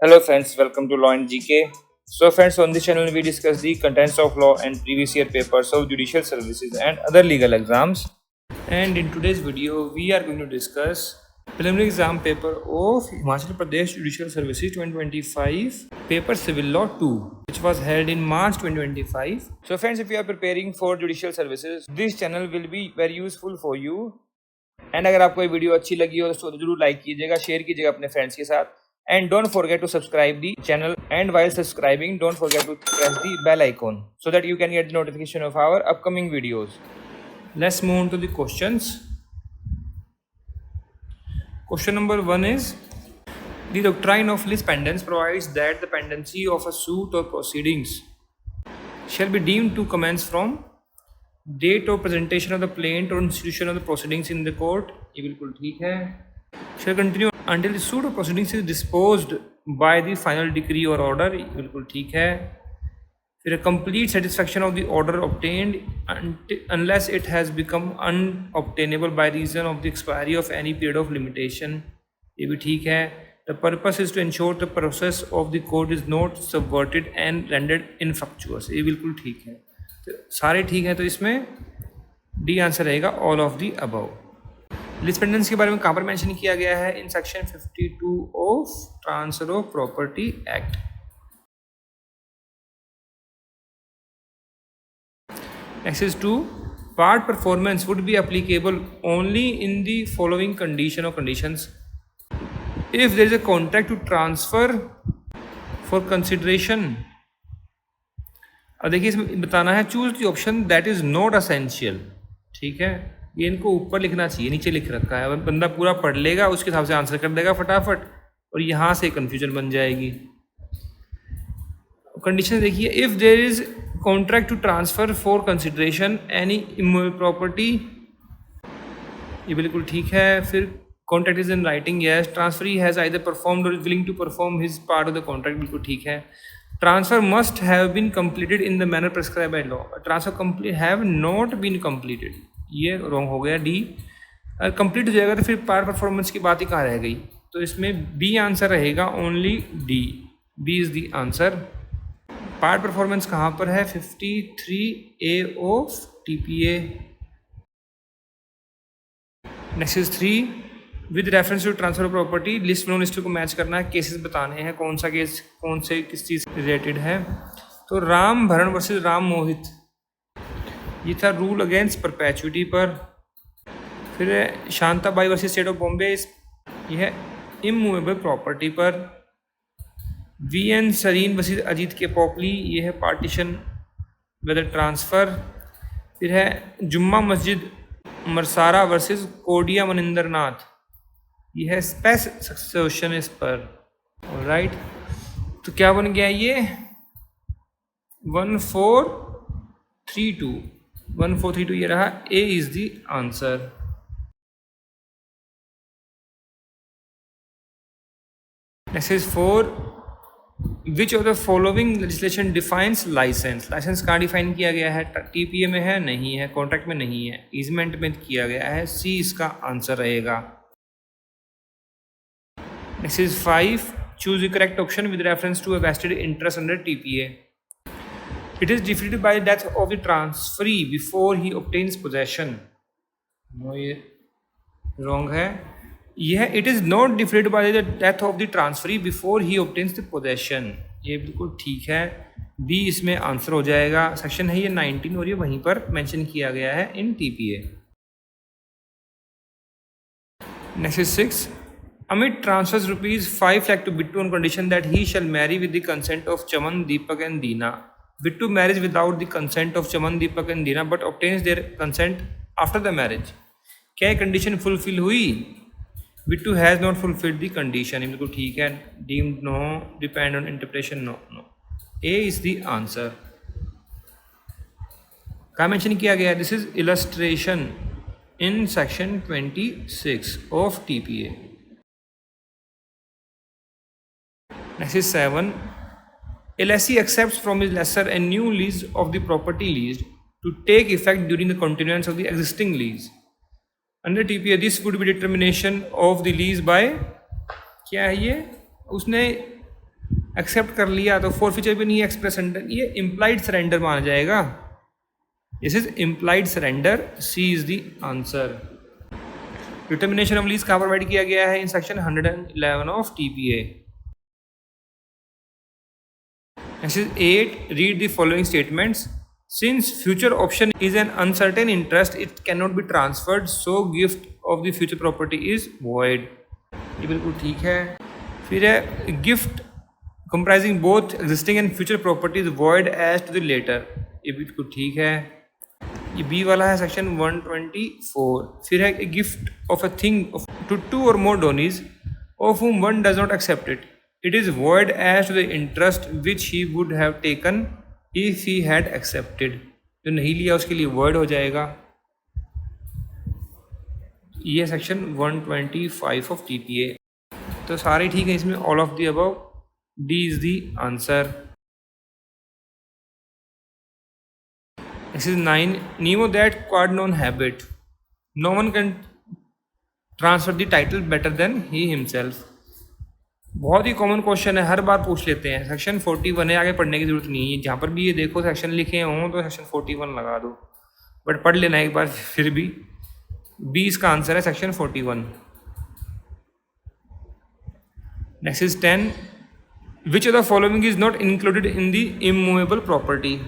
Hello friends, welcome to Law and GK. So friends, on this channel we discuss the contents of law and previous year papers of judicial services and other legal exams. And in today's video, we are going to discuss preliminary exam paper of Himachal Pradesh Judicial Services 2025, paper Civil Law 2, which was held in March 2025. So friends, if you are preparing for judicial services, this channel will be very useful for you. And अगर आपको ये video अच्छी लगी हो तो जरूर like कीजिएगा, share कीजिएगा अपने फ्रेंड्स के साथ. And don't forget to subscribe the channel, and while subscribing don't forget to press the bell icon so that you can get the notification of our upcoming videos. Let's move on to the questions. Question number 1 is, the doctrine of lis pendens provides that the pendency of a suit or proceedings shall be deemed to commence from date of presentation of the plaint or institution of the proceedings in the court. ये बिल्कुल ठीक है. Shall continue until the suit or proceedings is disposed by the final decree or order. ये बिल्कुल ठीक है. फिर complete satisfaction of the order obtained unless it has become unobtainable by reason of the expiry of any period of limitation. ये भी ठीक है. The purpose is to ensure the process of the court is not subverted and rendered infructuous. ये बिल्कुल ठीक है. तो सारे ठीक हैं, तो इसमें डी आंसर रहेगा all of the above. lis pendens के बारे में कहाँ पर मेंशन किया गया है? In section 52 of transfer of property act. Access to part performance would be applicable only in the following condition or conditions. If there is a contract to transfer for consideration. अब देखिए इसमें बताना है choose the option that is not essential. ठीक है, ये इनको ऊपर लिखना चाहिए, नीचे लिख रखा है. बंदा पूरा पढ़ लेगा, उसके हिसाब से आंसर कर देगा फटाफट, और यहाँ से कंफ्यूजन बन जाएगी. कंडीशन देखिए, if there is contract to transfer for consideration any immovable property, ये बिल्कुल ठीक है. फिर contract is in writing, yes. Transferee has either performed or is willing to perform his part of the contract, बिल्कुल ठीक है. Transfer must have been completed in the manner prescribe by law. Transfer complete have not been completed, ये wrong हो गया. D. अगर complete हो जाएगा तो फिर पार्ट परफॉर्मेंस की बात ही कहाँ रह गई? तो इसमें बी आंसर रहेगा, only D. B is the answer. Part performance कहाँ पर है? 53A of TPA. Next is 3, with reference to transfer of property list में लिस्ट को मैच करना है, केसेस बताने हैं, कौन सा केस कौन से किस चीज़ रिलेटेड है. तो राम भरण वर्सेस राम मोहित, ये था रूल अगेंस्ट परपेचुइटी पर. फिर Shantabai versus state of Bombay, ये है इमूवेबल प्रॉपर्टी पर. VN सरीन वर्सेस अजीत के पोपली, ये है पार्टीशन वेदर ट्रांसफ़र. फिर है जुम्मा मस्जिद मरसारा वर्सेस कोडिया मनिंदर नाथ, ये है स्पेस सक्सेशन इस पर. राइट, तो क्या बन गया ये? 1432. 1432 ये रहा. A is the answer. Next is 4, which of the following legislation defines licence. Licence कहाँ डिफाइन किया गया है? TPA में है? नहीं है. कॉन्ट्रैक्ट में नहीं है. ईजमेंट में किया गया है. सी इसका आंसर रहेगा. Next is 5, choose the correct option with reference to a vested interest under TPA. It is defeated by death of the transferee before he obtains possession. No, ये रॉन्ग है. यह it is not defeated by the death of the transferee before he obtains the possession, ये बिल्कुल ठीक है. B इसमें answer हो जाएगा. सेक्शन है ये 19 और ये वहीं पर मेंशन किया गया है इन TPA. Next is 6, Amit transfers rupees 5 lakh to Bittu on condition that he shall marry with the consent of Chaman, Deepak and Deena. Bittu marries without the consent of Chaman, Deepak and Deena but obtains their consent after the marriage. क्या ये condition fulfil हुई? Bittu has not fulfilled the condition, बिल्कुल ठीक है. Deemed no, depend on interpretation no. A is the answer. क्या mention किया गया? This is illustration in section 26 of TPA. Next is 7, a lessee accepts from his lessor a new lease of the property leased to take effect during the continuance of the existing lease. Under TPA, this would be determination of the lease by, क्या है ये? उसने accept कर लिया तो forfeiture भी नहीं है, एक्सप्रेस सरेंडर, ये इम्प्लाइड सरेंडर माना जाएगा। This is implied surrender, C is the answer. Determination of lease कहाँ प्रोवाइड किया गया है? In section 111 of TPA। Next is 8. Read the following statements. Since future option is an uncertain interest, it cannot be transferred, so gift of the future property is void. ये बिल्कुल ठीक है। फिर है gift comprising both existing and future property is void as to the later, ये बिल्कुल ठीक है। ये बी वाला है सेक्शन 124। फिर है gift of a thing to 2 or more donors of whom one does not accept it. It is void as to the interest which he would have taken if he had accepted. जो नहीं लिया उसके लिए void हो जाएगा। ये section 125 of TPA। तो सारे ठीक है इसमें, all of the above, D is the answer. This is 9. Nemo that quad non habit. No one can transfer the title better than he himself. बहुत ही कॉमन क्वेश्चन है, हर बार पूछ लेते हैं। सेक्शन 41 है, आगे पढ़ने की जरूरत नहीं है। जहाँ पर भी ये देखो सेक्शन लिखे हों तो सेक्शन 41 लगा दो, बट पढ़ लेना एक बार फिर भी। बी इसका आंसर है, section 41। Next is 10. Which of the following is not included in the immovable property?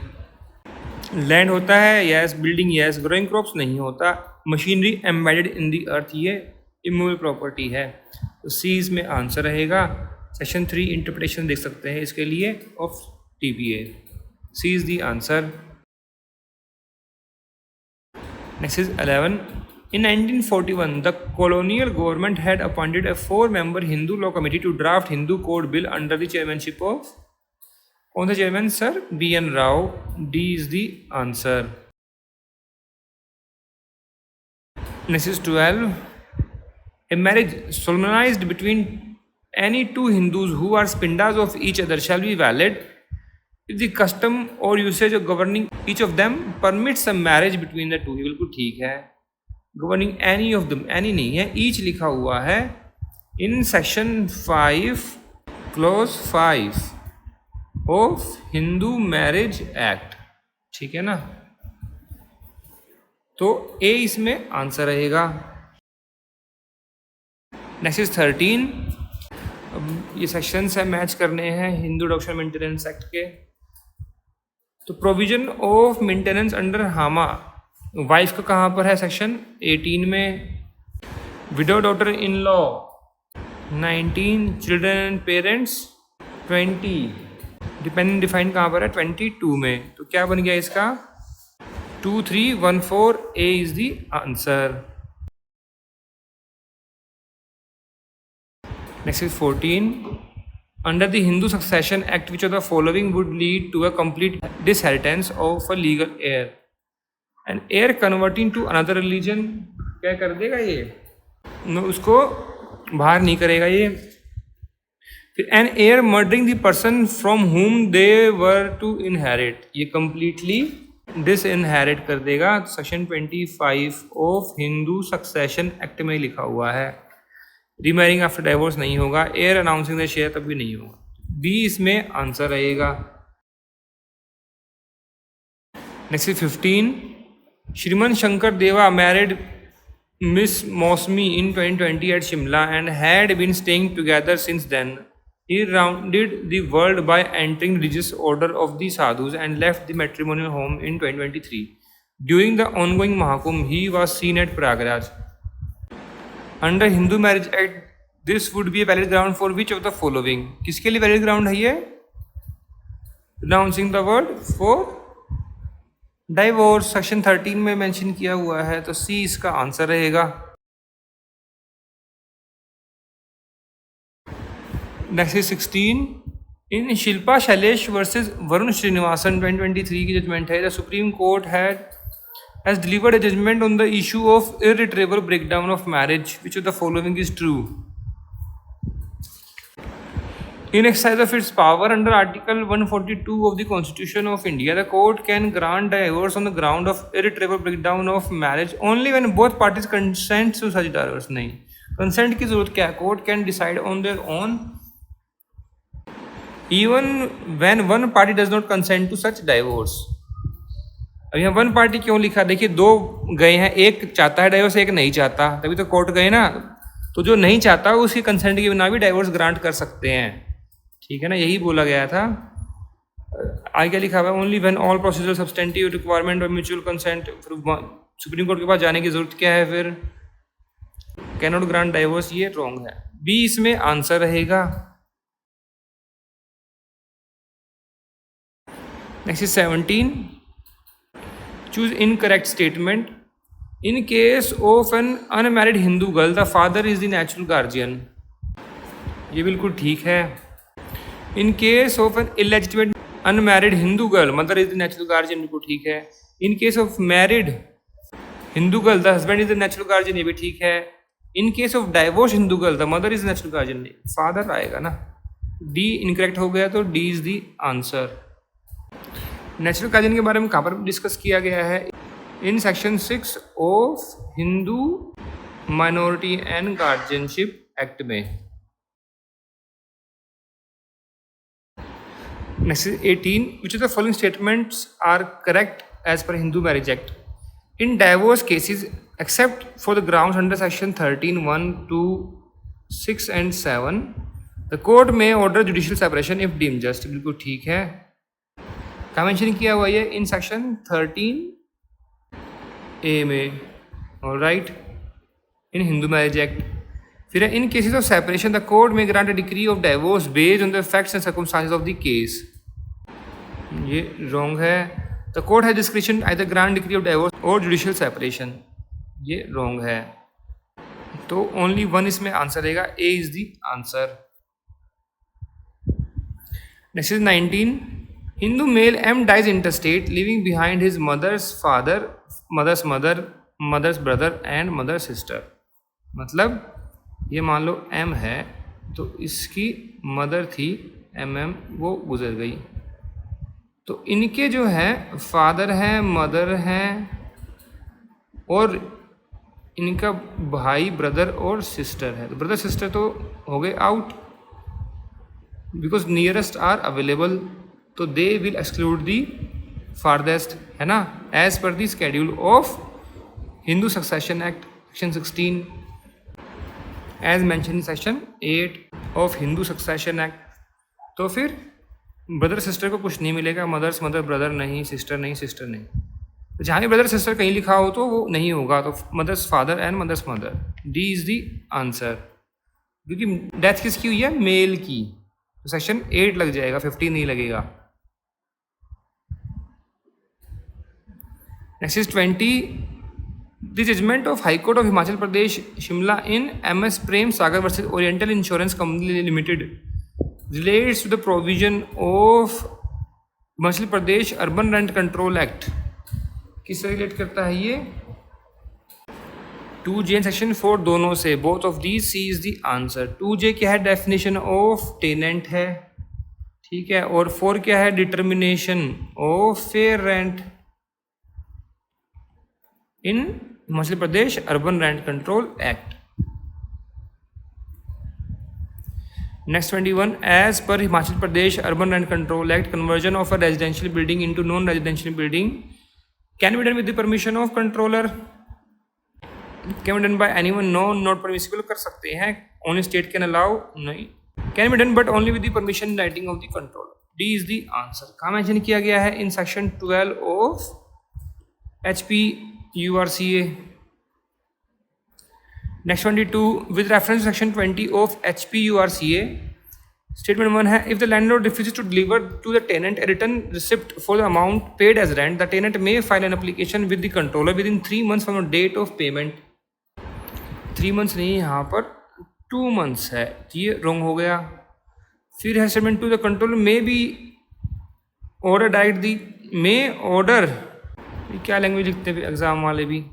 Land होता है, yes. Building, yes. Growing crops नहीं होता। मशीनरी एम्बेडेड इन दी अर्थ, ये इमूवेबल प्रॉपर्टी है। तो सी इसमें आंसर रहेगा। सेक्शन 3 इंटरप्रिटेशन देख सकते हैं इसके लिए of TPA। C is the answer. Next is 11. In 1941, the colonial government had appointed a 4-member Hindu law committee to draft Hindu code bill under the chairmanship of, कौन सा chairman sir? BN Rao. D is the answer. Next is 12. A marriage solemnized between any 2 Hindus who are spindas of each other shall be valid if the custom or usage of governing each of them permits a marriage between the two. ये बिल्कुल ठीक है। Governing any of them, any नहीं है, each लिखा हुआ है in section 5 clause 5 of Hindu marriage act, ठीक है ना। तो ए इसमें आंसर रहेगा। Next is 13. अब ये सेक्शंस है, मैच करने हैं हिंदू एडॉप्शन मेंटेनेंस एक्ट के। तो प्रोविजन ऑफ मेंटेनेंस अंडर हामा वाइफ का कहाँ पर है? सेक्शन 18 में। Window daughter in law 19, children and parents 20, dependent define कहाँ पर है? 22 में। तो क्या बन गया इसका? 2314, A is the answer. Next is 14. Under the Hindu succession act which of the following would lead to a complete disinheritance of a legal heir? And heir converting to another religion, क्या कर देगा ये? उसको बाहर नहीं करेगा ये। फिर an heir murdering the person from whom they were to inherit, ये कंप्लीटली डिसइनहेरिट कर देगा। Section 25 of Hindu succession act में लिखा हुआ है। रीमैरिंग आफ्टर डाइवोर्स नहीं होगा। हेयर अनाउंसिंग द शेयर तब भी नहीं होगा। बी इसमें आंसर रहेगा। Next is 15. श्रीमन शंकर देवा married Miss Mosmi in 2020 at Shimla and had been staying together since then. He rounded the world by entering religious order of the sadhus and left the matrimonial home in 2023. During the ongoing Mahakumbh, he was seen at Prayagraj. Under Hindu Marriage Act, this would be a valid ground for which of the following? किसके लिए valid ground है ये? Renouncing the word for divorce, section 13 में mention किया हुआ है। तो सी इसका आंसर रहेगा। Next is 16. In Shilpa Shailesh versus Varun Srinivasan 2023 की जजमेंट है। The supreme court has delivered a judgement on the issue of irretrievable breakdown of marriage, which of the following is true? In exercise of its power under Article 142 of the Constitution of India, the court can grant divorce on the ground of irretrievable breakdown of marriage only when both parties consent to such divorce. नहीं, consent की जरूरत क्या है? Court can decide on their own even when one party does not consent to such divorce. अब यहाँ one party क्यों लिखा, देखिए दो गए हैं, एक चाहता है डाइवोर्स, एक नहीं चाहता, तभी तो कोर्ट गए ना। तो जो नहीं चाहता उसके कंसेंट के बिना भी डाइवोर्स ग्रांट कर सकते हैं, ठीक है ना, यही बोला गया था। आगे क्या लिखा हुआ है, only when all procedural substantive requirement और म्यूचुअल कंसेंट। सुप्रीम कोर्ट के पास जाने की जरूरत क्या है फिर, कैन नॉट ग्रांट डाइवोर्स, ये रॉन्ग है। बी इसमें आंसर रहेगा। Next is 17, choose incorrect statement. In case of an unmarried Hindu girl the father is the natural guardian, ये बिल्कुल ठीक है। In case of an illegitimate unmarried Hindu girl mother is the natural guardian, बिल्कुल ठीक है। In case of married Hindu girl the husband is the natural guardian, ये भी ठीक है। In case of divorce Hindu girl the mother is natural guardian, father आएगा ना। D incorrect हो गया, तो D is the answer. Natural guardian के बारे में कहाँ पर डिस्कस किया गया है, in section 6 of Hindu minority and guardianship act में। Next is 18. Which of the following statements are correct as per Hindu Marriage Act? In divorce cases, except for the grounds under section 13, 1, 2, 6 and 7, the court may order judicial separation if deemed just. बिल्कुल ठीक है। क्या mention किया हुआ है in section 13A में, all right, in Hindu marriage act. फिर in cases of separation the court may grant a decree of divorce based on the facts and circumstances of the case, ये रॉन्ग है। The court has discretion either grant decree of divorce or judicial separation, ये wrong है। तो only one इसमें answer रहेगा, A is the answer. Next is 19, Hindu male M dies intestate living behind his mother's father, mother's mother, mother's brother and mother sister. मतलब ये मान लो M है, तो इसकी मदर थी एम, वो गुजर गई, तो इनके जो है फादर हैं, मदर हैं, और इनका भाई ब्रदर और सिस्टर है। तो ब्रदर सिस्टर तो हो गए out, because nearest are available, तो they will exclude the farthest, है ना, as per the schedule of Hindu succession act section 16 as mentioned in section 8 of Hindu succession act. तो फिर ब्रदर सिस्टर को कुछ नहीं मिलेगा, मदर्स मदर, ब्रदर नहीं, सिस्टर नहीं, सिस्टर नहीं। तो जहाँ भी ब्रदर सिस्टर कहीं लिखा हो तो वो नहीं होगा, तो mother's father and mother's mother, D is the answer. क्योंकि डेथ किसकी हुई है, मेल की, तो सेक्शन 8 लग जाएगा, 15 नहीं लगेगा। Next is 20, the judgment of High Court of Himachal Pradesh Shimla in MS Prem Sagar versus Oriental Insurance Company Limited relates to the provision of Himachal Pradesh urban rent control act. किससे रिलेट करता है ये, 2J एंड सेक्शन 4 दोनों से, both of these, C is the answer. 2J क्या है, definition of tenant है, ठीक है, और 4 क्या है, determination of fair rent in Himachal Pradesh urban rent control act. Next 21, as per Himachal Pradesh Urban Rent Control Act, conversion of a residential building into non-residential building can be done with the permission of controller. Can be done by anyone? No, not permissible. कर सकते हैं, only state can allow, नहीं। Can be done but only with the permission writing of the controller. D is the answer। कहाँ mention किया गया है, in section 12 of HPURCA। Next 22, with reference to section 20 of HPURCA, statement 1 है, if the landlord refuses to deliver to the tenant a written receipt for the amount paid as rent, the tenant may file an application with the controller within 3 months from the date of payment। 3 months नहीं, यहाँ पर 2 months है, ये wrong हो गया। फिर है statement 2, the controller may be order direct the may order, क्या लैंग्वेज लिखते हैं एग्जाम वाले भी,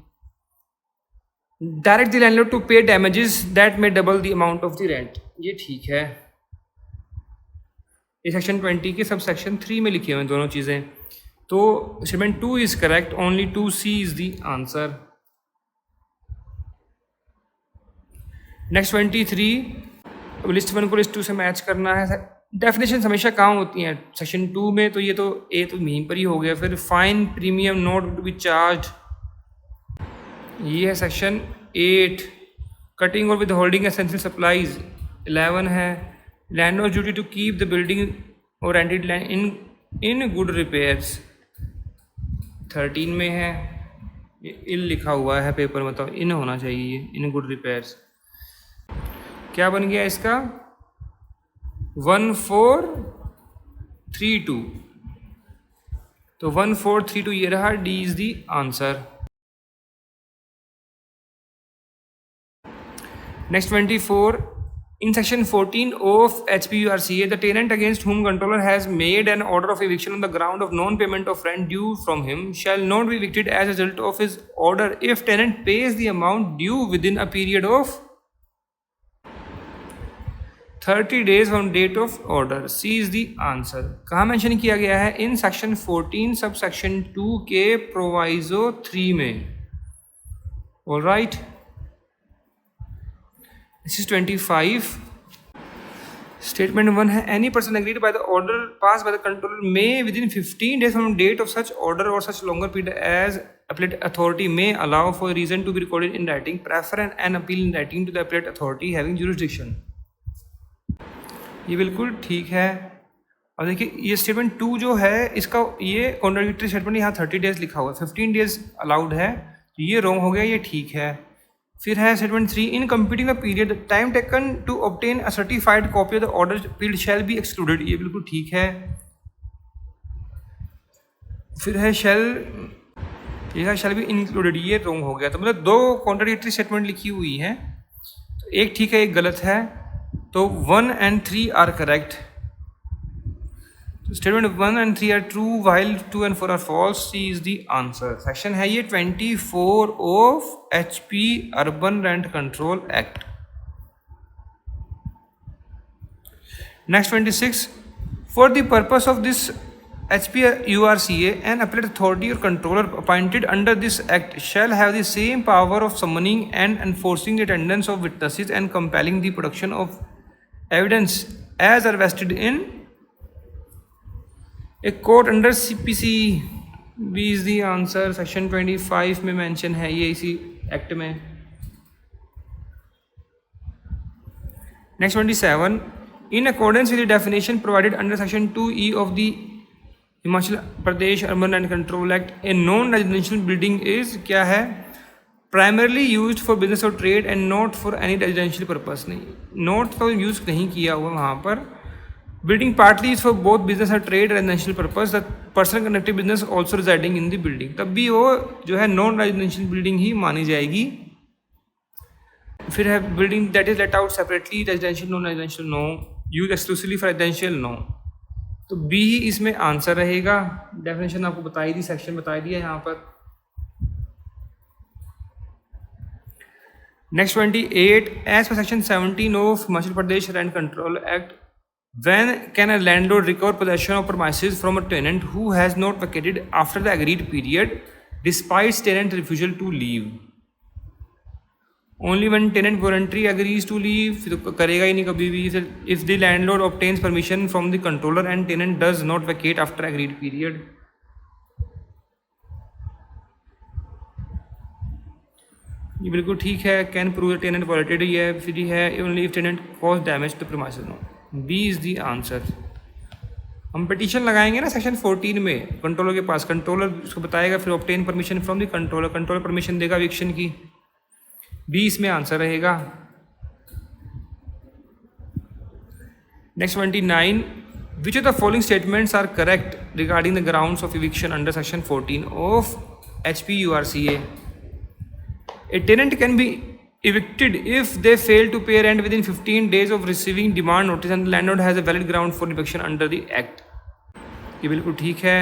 डायरेक्ट द लैंडलॉर्ड टू पे डैमेजेस दैट में double the amount of the rent, ये ठीक है। ये सेक्शन 20 के सब सेक्शन 3 में लिखे हुए हैं दोनों चीज़ें, तो statement 2 is correct, only 2C is the answer. Next 23, अब लिस्ट 1 को लिस्ट 2 से मैच करना है। डेफिनेशन हमेशा कहाँ होती हैं? सेक्शन 2 में। तो ये तो ए तो यहीं पर ही हो गया। फिर fine premium not to be charged, ये है section 8। Cutting or withholding essential supplies 11 है। Landlord duty to keep the building or rented land in good repairs 13 में है। ये इल लिखा हुआ है पेपर में, मतलब इन होना चाहिए, इन गुड रिपेयर्स। क्या बन गया इसका? 1432। तो 1432 ये रहा, D is the answer. Next 24। In section 14 of HPURCA, the tenant against whom controller has made an order of eviction on the ground of non-payment of rent due from him shall not be evicted as a result of his order if tenant pays the amount due within a period of 30 days from date of order. C is the answer. कहाँ mention किया गया है? In section 14 sub section 2 के proviso 3 में। All right. This is 25. Statement 1 है, any person agreed by the order passed by the controller may within 15 days from date of such order or such longer period as appellate authority may allow for reason to be recorded in writing, prefer an appeal in writing to the appellate authority having jurisdiction. ये बिल्कुल ठीक है। अब देखिए ये statement 2 जो है इसका ये कॉन्ट्राडिक्टरी स्टेटमेंट, यहाँ 30 डेज लिखा हुआ है, 15 डेज अलाउड है, तो ये रॉन्ग हो गया, ये ठीक है। फिर है statement 3, in computing the period time taken to obtain a certified copy of the order appealed shall be excluded, ये बिल्कुल ठीक है। फिर है शैल बी इंक्लूडेड, ये रॉन्ग हो गया। तो मतलब 2 कॉन्ट्राडिक्टरी स्टेटमेंट लिखी हुई हैं, तो एक ठीक है एक गलत है, तो 1 and 3 are correct. Statement 1 and 3 are true while 2 and 4 are false. C is the answer. Section है ये 24 of HP urban rent control act. Next 26, for the purpose of this HPURCA an appellate authority or controller appointed under this act shall have the same power of summoning and enforcing the attendance of witnesses and compelling the production of evidence as are vested in a court under CPC. B is the answer. Section 25 में mention है ये इसी act में। Next 27, in accordance with the definition provided under section 2E of the Himachal Pradesh urban and control act, a non residential building is क्या है? Primarily used for business or trade and not for any residential purpose. नहीं, not to use नहीं किया हुआ वहाँ पर। Building partly is for both business or trade residential purpose, the person connected business also residing in the building, तब भी वो जो है नॉन रेजिडेंशियल बिल्डिंग ही मानी जाएगी। फिर है building that is let out separately, residential non residential no, use exclusively for residential no, तो बी ही इसमें आंसर रहेगा। डेफिनेशन आपको बताई दी, सेक्शन बताई दिया यहाँ पर। Next 28, as per section 17 of Himachal Pradesh rent control act, when can a landlord recover possession of premises from a tenant who has not vacated after the agreed period despite tenant refusal to leave? Only one tenant voluntary agrees to leave, फिर तो करेगा ही नहीं कभी भी। If the landlord obtains permission from the controller and tenant does not vacate after agreed period. ये बिल्कुल ठीक है। Can prove the tenant violated ही है। फिर है only if tenant cause damage to premises no. B is the answer. हम petition लगाएंगे ना सेक्शन 14 में कंट्रोलर के पास, कंट्रोलर उसको बताएगा, फिर obtain permission from the controller, controller permission देगा एविक्शन की। बी इसमें आंसर रहेगा। Next 29, which of the following statements are correct regarding the grounds of eviction under section 14 of HPURCA? A tenant can be evicted if they fail to pay rent within 15 days of receiving demand notice and the landlord has a valid ground for eviction under the act. ये बिल्कुल ठीक है।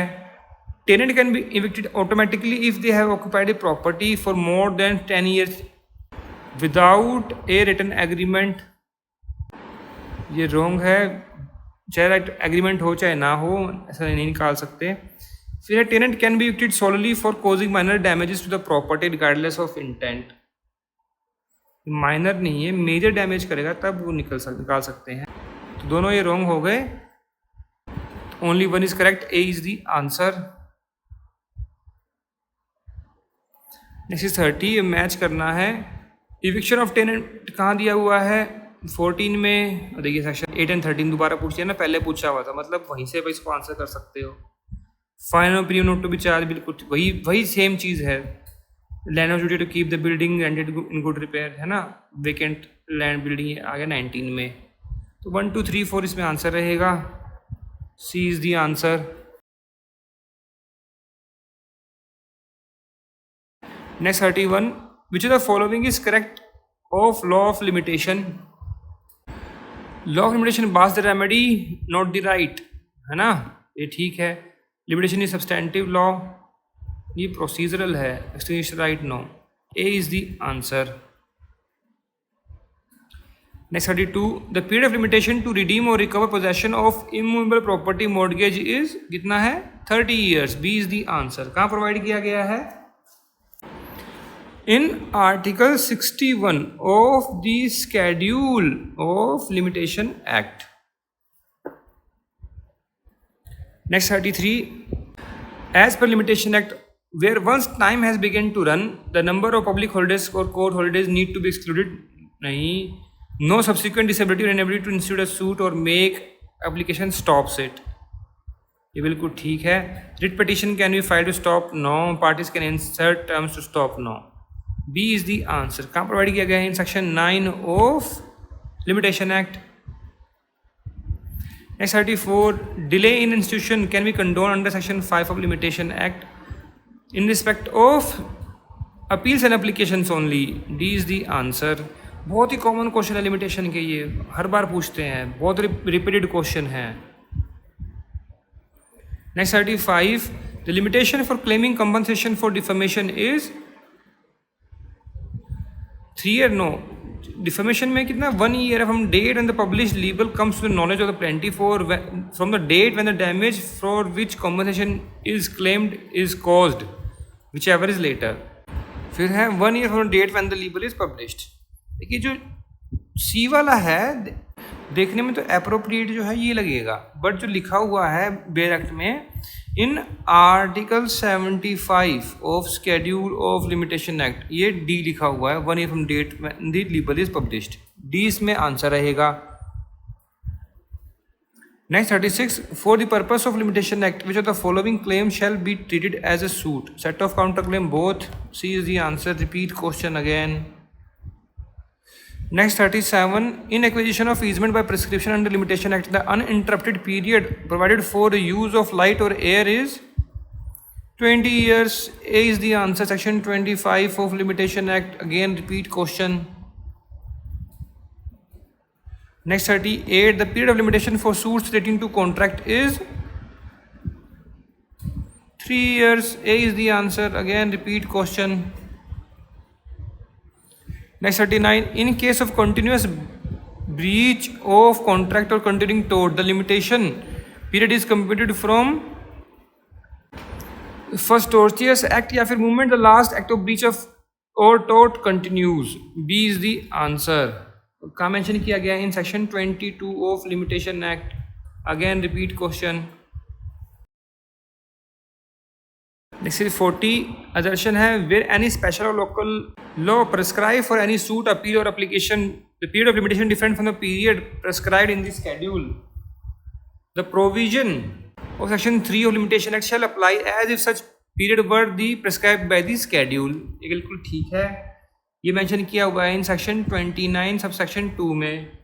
Tenant can be evicted automatically if they have occupied a property for more than 10 years without a written agreement. ये wrong है, चाहे agreement हो चाहे ना हो, ऐसा नहीं निकाल सकते। फिर tenant can be evicted solely for causing minor damages to the property regardless of intent. Minor नहीं है, मेजर डैमेज करेगा तब वो निकाल सकते हैं। तो दोनों ये रॉन्ग हो गए, only one is correct, A is the answer. Next is 30, match करना है। इविक्शन ऑफ टेनेंट कहाँ दिया हुआ है? 14 में। देखिए सेक्शन 8 एंड 13 दोबारा पूछ लिया ना, पहले पूछा हुआ था, मतलब वहीं से इसको आंसर कर सकते हो। Fine opinion not to be charge, बिल्कुल वही सेम चीज़ है। Land of duty to keep the building rented in good repair, है ना, वेकेंट लैंड बिल्डिंग आ गया 19 में। तो 1 2 3 4 इसमें आंसर रहेगा, C is the answer. Next 31, which of the following is correct of law of limitation? Law of limitation bars the remedy not the right, है ना, ये ठीक है। लिमिटेशन इज सब्सटेंटिव लॉ, ये प्रोसीजरल है। Extension right, no, A is the answer. Next 32, the period of limitation to redeem or recover possession of immovable property mortgage is कितना है? 30 years, B is the answer. कहाँ provide किया गया है? In Article 61 of the Schedule of Limitation Act. Next 33, as per Limitation Act, where once time has begun to run, the number of public holidays or court holidays need to be excluded. नहीं, no subsequent disability or inability to institute a suit or make application stops it. ये बिल्कुल ठीक है। Writ petition can be filed to stop? No. Parties can insert terms to stop? No. B is the answer. कहाँ provide किया गया है? In section 9 of limitation act. Next 34, delay in institution can be condone under section 5 of limitation act in respect of appeals and applications only, D is the answer. बहुत ही common question है limitation के, ये हर बार पूछते हैं, बहुत रिपीटेड क्वेश्चन है। Next 35, the limitation for claiming compensation for defamation is 3 year, no. Defamation में कितना? 1 year from date and the publish legal comes with knowledge of the plenty for from the date when the damage for which compensation is claimed is caused which ever is later. फिर है 1 year from date when the legal is published. देखिए जो सी वाला है देखने में तो appropriate जो है ये लगेगा, बट जो लिखा हुआ है बेयर एक्ट में, in article 75 of schedule of limitation act, ये डी लिखा हुआ है, 1 year from date when the legal is published, D इसमें आंसर रहेगा। Next 36, for the purpose of limitation act which of the following claim shall be treated as a suit? Set off counter claim, both, C is the answer. Repeat question again. Next 37, in acquisition of easement by prescription under Limitation Act, the uninterrupted period provided for the use of light or air is 20 years. A is the answer. Section 25 of Limitation Act. Again, repeat question. Next 38, the period of limitation for suits relating to contract is 3 years. A is the answer. Again, repeat question. Next 39, in case of continuous breach of contract or continuing tort, the limitation period is computed from first tortious act या फिर moment the last act of breach of or tort continues. B is the answer. कहाँ mention किया गया है? In section 22 of limitation act. Again repeat question. Next 40, assertion है where any special or local law prescribe for any suit, appeal or application the period of limitation different from the period prescribed in the schedule. The provision of section 3 of limitation act shall apply as if such period were the prescribed by the schedule. ये बिल्कुल ठीक है, ये mention किया हुआ है in section 29 sub section 2 में।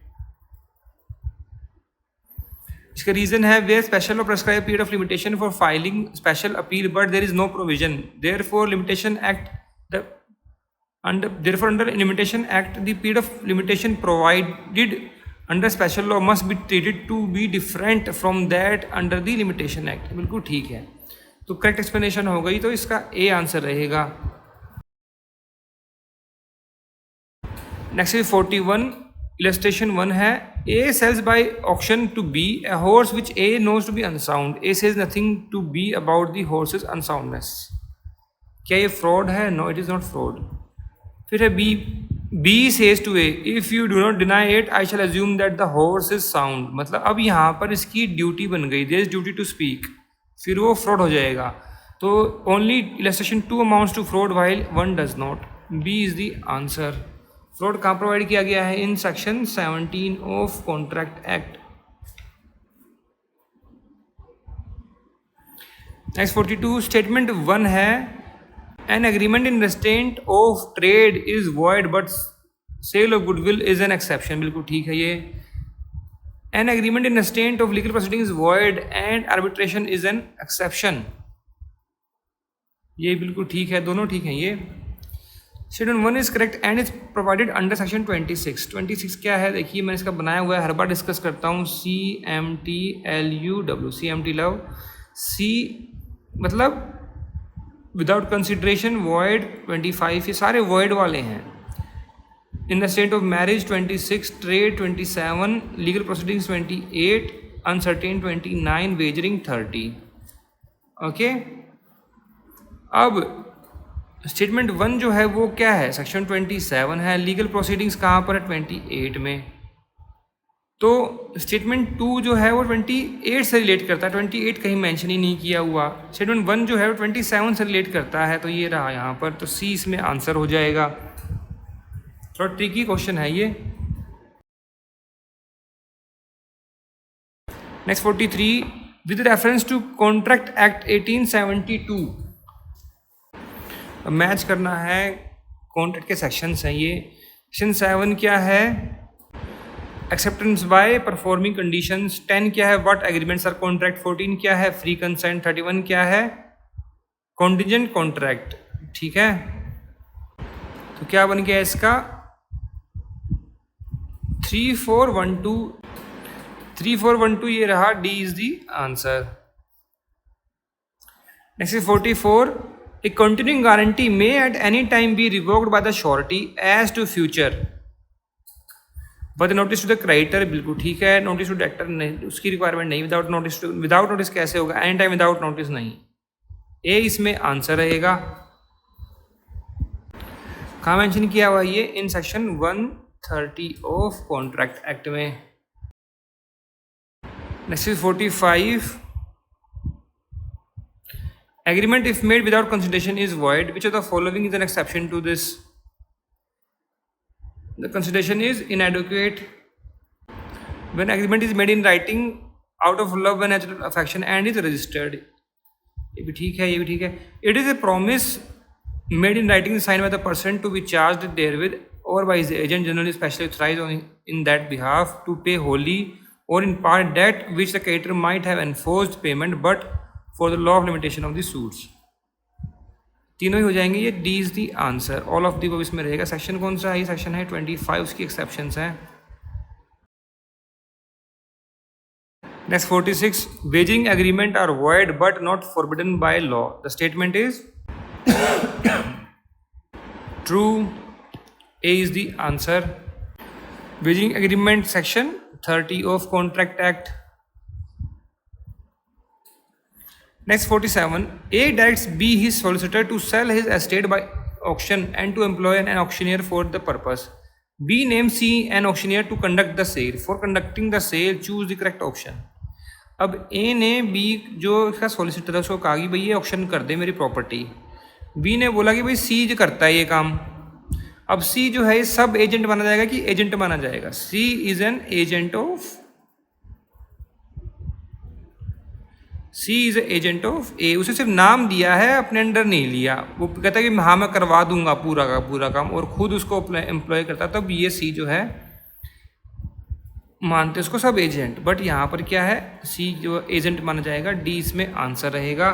इसका रीजन है वेयर स्पेशल और prescribe period of limitation for filing special appeal but there is no provision, therefore limitation act the therefore under limitation act the period of limitation provided under special law must be treated to be different from that under the limitation act. बिल्कुल ठीक है, तो correct explanation हो गई, तो इसका ए answer रहेगा। Next 41, illustration 1 है A sells by auction to B a horse which A knows to be unsound. A says nothing to B about the horse's unsoundness. क्या ये फ्रॉड है? No, it is not fraud. फिर है B, B says to A, if you do not deny it, I shall assume that the horse is sound. मतलब अब यहाँ पर इसकी ड्यूटी बन गई, there is duty to speak, फिर वो फ्रॉड हो जाएगा. तो only illustration 2 amounts to fraud while 1 does not. B is the answer. Fraud कहाँ प्रोवाइड किया गया है? In section 17 of contract act. Next 42 statement 1 है, an agreement in restraint of trade is void but sale of goodwill is an exception. बिल्कुल ठीक है ये. An agreement in restraint of legal proceeding is void and arbitration is an exception. ये बिल्कुल ठीक है, दोनों ठीक हैं ये. Statement 1 is correct and is provided under section 26. 26 क्या है? देखिए मैंने इसका बनाया हुआ है, हर बार डिस्कस करता हूँ. CMTLUW, CMT love. C मतलब विदाउट कंसिडरेशन वॉइड 25, ये सारे वॉइड वाले हैं. In the state of marriage 26, trade 27, legal proceedings 28, uncertain 29, wagering 30. Okay. अब स्टेटमेंट 1 जो है वो क्या है? सेक्शन 27 है. लीगल प्रोसीडिंग्स कहाँ पर है? 28 में. तो स्टेटमेंट 2 जो है वो 28 से रिलेट करता है. 28 कहीं मेंशन ही नहीं किया हुआ. स्टेटमेंट 1 जो है वो 27 से रिलेट करता है, तो ये रहा यहाँ पर. तो सी इसमें आंसर हो जाएगा. थोड़ा ट्रिकी क्वेश्चन है ये. Next 43 with reference to contract act 1872. Match करना है कॉन्ट्रैक्ट के सेक्शंस हैं ये. सेक्शन 7 क्या है? Acceptance by performing conditions. 10 क्या है? What agreements are contract. 14 क्या है? Free consent. 31 क्या है? Contingent contract. ठीक है. तो क्या बन गया इसका? 3412. 3412 ये रहा. D is the answer. Next is 44. A continuing guarantee may at any time be revoked by the surety as to future but notice to the creditor. बिल्कुल ठीक है. नोटिस टू डेक्टर नहीं, उसकी रिक्वायरमेंट नहीं. Without notice. विदाउट नोटिस कैसे होगा? Any time without notice नहीं. ए इसमें आंसर रहेगा. कहाँ मेंशन किया हुआ ये? In section 130 of contract act में. Next is 45. Agreement if made without consideration is void. Which of the following is an exception to this? The consideration is inadequate when agreement is made in writing out of love and natural affection and is registered. ये भी ठीक है, ये भी ठीक है. It is a promise made in writing signed by the person to be charged therewith or by his agent generally specially authorized in that behalf to pay wholly or in part debt which the creditor might have enforced payment but for the law of limitation of the suits. तीनों ही हो जाएंगे ये. D is the answer. All of the वो इसमें रहेगा. Section कौन सा है? सेक्शन है 25. उसकी एक्सेप्शंस हैं. Next 46. Wagering agreement are void but not forbidden by law. The statement is true. A is the answer. Wagering agreement section 30 of contract act. Next 47. A directs B his solicitor to sell his estate by auction and to employ an auctioneer for the purpose. B names C an auctioneer to conduct the sale. For conducting the sale, choose the correct option. अब A ने B जो इसका solicitor है उसको कहा कि भाई ये ऑक्शन कर दे मेरी प्रॉपर्टी. B ने बोला कि भाई C जो करता है ये काम. अब C जो है सब एजेंट माना जाएगा कि एजेंट माना जाएगा? C is an agent of. C is agent of A. उसे सिर्फ नाम दिया है, अपने अंडर नहीं लिया. वो कहता है कि हाँ मैं करवा दूंगा पूरा का पूरा काम और खुद उसको एम्प्लॉय करता. तब ये सी जो है मानते उसको सब एजेंट. बट यहाँ पर क्या है? सी जो एजेंट माना जाएगा. डी इसमें आंसर रहेगा.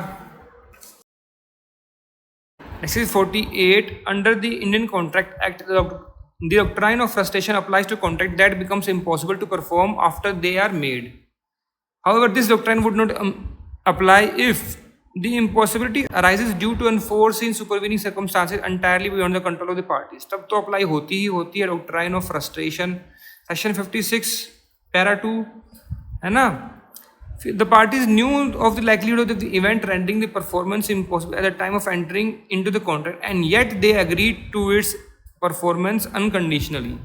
Next is 48. Under the Indian contract act the doctrine of frustration applies to contract that becomes impossible to perform after they are made. However, this doctrine would not apply if the impossibility arises due to unforeseen supervening circumstances entirely beyond the control of the parties. तब तो apply होती ही होती है doctrine of frustration. Section 56 para 2 है ना. The parties knew of the likelihood of the event rendering the performance impossible at the time of entering into the contract and yet they agreed to its performance unconditionally.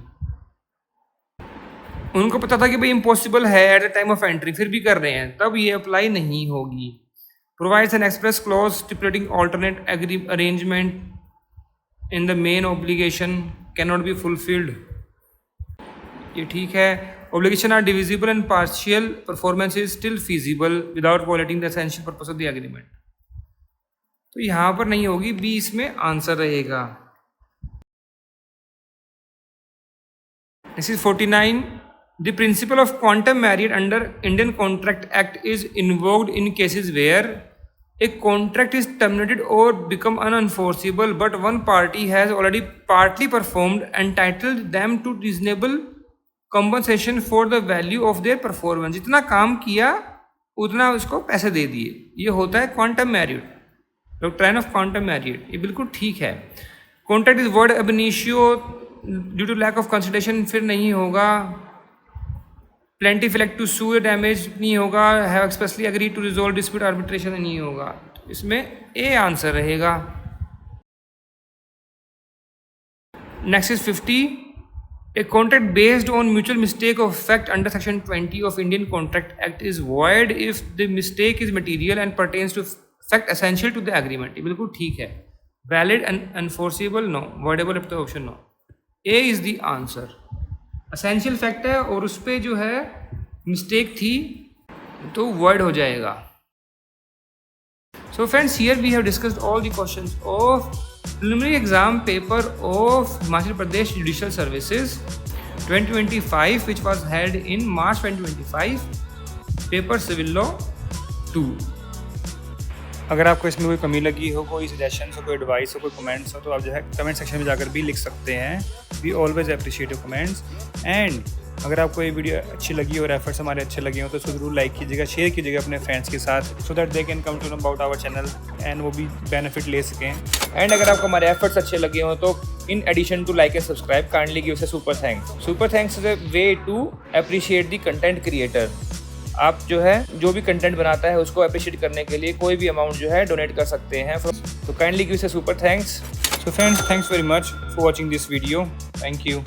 उनको पता था कि भाई impossible है at the time of entry, फिर भी कर रहे हैं, तब ये अप्लाई नहीं होगी। Provides an express clause stipulating alternate arrangement in the main obligation can not be fulfilled, ये ठीक है। Obligation are divisible and partial performance is still feasible without violating the essential purpose of the agreement, तो यहाँ पर नहीं होगी, B इसमें answer रहेगा। This is 49. The principle of quantum merit under Indian Contract Act is invoked in cases where a contract is terminated or become unenforceable, but one party has already partly performed, entitled them to reasonable compensation for the value of their performance. जितना काम किया उतना उसको पैसे दे दिए, ये होता है quantum meruit, doctrine of quantum meruit, ये बिल्कुल ठीक है। Contract is void ab initio due to lack of consideration, फिर नहीं होगा। Plaintiff elect to sue damage नहीं होगा। Have expressly agree to resolve dispute arbitration नहीं होगा, तो इसमें ए आंसर रहेगा। Next is 50. A contract based on mutual mistake of fact under section 20 of Indian Contract Act is void if the mistake is material and pertains to fact essential to the agreement. ये बिल्कुल ठीक है। Valid and enforceable no, voidable up to option no. A is the answer. Essential fact है और उस पर जो है mistake थी तो void हो जाएगा। So friends, here we have discussed all the questions of preliminary exam paper of Himachal Pradesh Judicial Services 2025, which was held in March 2025, paper Civil Law 2. अगर आपको इसमें कोई कमी लगी हो, कोई सजेशन हो, कोई एडवाइस हो, कोई कमेंट्स हो, तो आप जो है कमेंट सेक्शन में जाकर भी लिख सकते हैं। We always appreciate your comments. And अगर आपको ये वीडियो अच्छी लगी और एफर्ट्स हमारे अच्छे लगे हो तो उसको जरूर लाइक कीजिएगा, शेयर कीजिएगा अपने फ्रेंड्स के साथ, so that they can come to know about our channel and वो भी बेनिफिट ले सकें। एंड अगर आपको हमारे एफर्ट्स अच्छे लगे हो तो in addition to like and subscribe kindly give us a super thanks. Super thanks is a way to appreciate the content creator. आप जो है जो भी कंटेंट बनाता है उसको अप्रिशिएट करने के लिए कोई भी अमाउंट जो है डोनेट कर सकते हैं, तो kindly give us a super thanks. So friends, thanks very much for watching this video. Thank you.